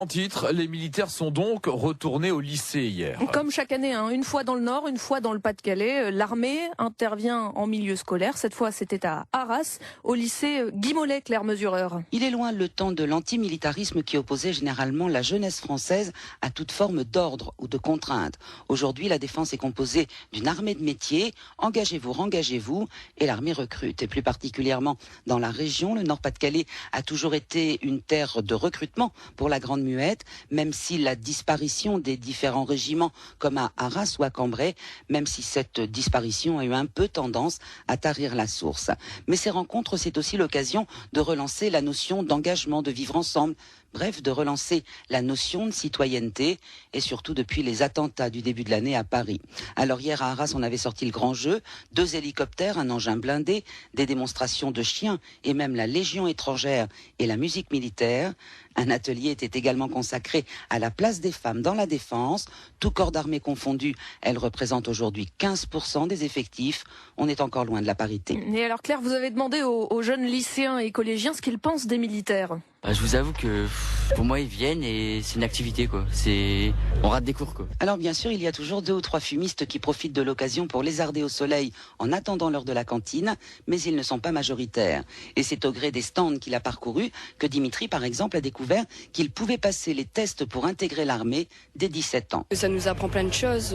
En titre, les militaires sont donc retournés au lycée hier. Comme chaque année, une fois dans le Nord, une fois dans le Pas-de-Calais, l'armée intervient en milieu scolaire. Cette fois, c'était à Arras, au lycée Guy Mollet, Claire Mesureur. Il est loin le temps de l'antimilitarisme qui opposait généralement la jeunesse française à toute forme d'ordre ou de contrainte. Aujourd'hui, la défense est composée d'une armée de métiers. Engagez-vous, rengagez-vous. Et l'armée recrute. Et plus particulièrement dans la région, le Nord-Pas-de-Calais a toujours été une terre de recrutement pour la Grande Muette, même si la disparition des différents régiments comme à Arras ou à Cambrai, même si cette disparition a eu un peu tendance à tarir la source. Mais ces rencontres, c'est aussi l'occasion de relancer la notion d'engagement, de vivre ensemble, bref, de relancer la notion de citoyenneté, et surtout depuis les attentats du début de l'année à Paris. Alors hier à Arras, on avait sorti le grand jeu, 2 hélicoptères, un engin blindé, des démonstrations de chiens et même la Légion étrangère et la musique militaire. Un atelier était également consacré à la place des femmes dans la défense. Tout corps d'armée confondu, elle représente aujourd'hui 15% des effectifs. On est encore loin de la parité. Et alors Claire, vous avez demandé aux jeunes lycéens et collégiens ce qu'ils pensent des militaires. Je vous avoue que pour moi ils viennent et c'est une activité quoi. On rate des cours quoi. Alors bien sûr, il y a toujours 2 ou 3 fumistes qui profitent de l'occasion pour lézarder au soleil en attendant l'heure de la cantine, mais ils ne sont pas majoritaires. Et c'est au gré des stands qu'il a parcouru que Dimitri par exemple a découvert qu'il pouvait passer les tests pour intégrer l'armée dès 17 ans. Ça nous apprend plein de choses.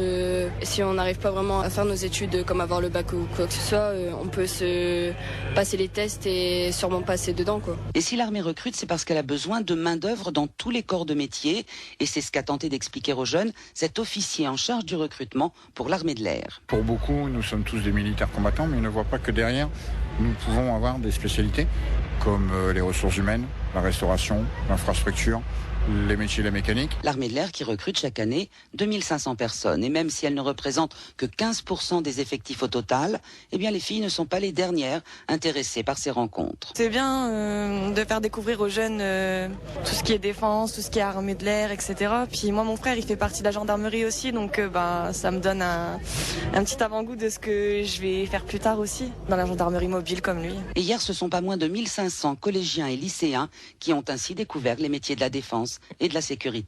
Si on n'arrive pas vraiment à faire nos études comme avoir le bac ou quoi que ce soit, on peut se passer les tests et sûrement passer dedans quoi. Et si l'armée recrute, c'est parce qu'elle a besoin de main-d'œuvre dans tous les corps de métier. Et c'est ce qu'a tenté d'expliquer aux jeunes cet officier en charge du recrutement pour l'armée de l'air. Pour beaucoup, nous sommes tous des militaires combattants, mais ils ne voient pas que derrière, nous pouvons avoir des spécialités comme les ressources humaines, la restauration, l'infrastructure, les métiers de la mécanique. L'armée de l'air qui recrute chaque année 2500 personnes. Et même si elle ne représente que 15% des effectifs au total, eh bien les filles ne sont pas les dernières intéressées par ces rencontres. C'est bien de faire découvrir aux jeunes tout ce qui est défense, tout ce qui est armée de l'air, etc. Puis moi, mon frère, il fait partie de la gendarmerie aussi, donc ça me donne un petit avant-goût de ce que je vais faire plus tard aussi, dans la gendarmerie mobile comme lui. Et hier, ce sont pas moins de 1500 collégiens et lycéens qui ont ainsi découvert les métiers de la défense et de la sécurité.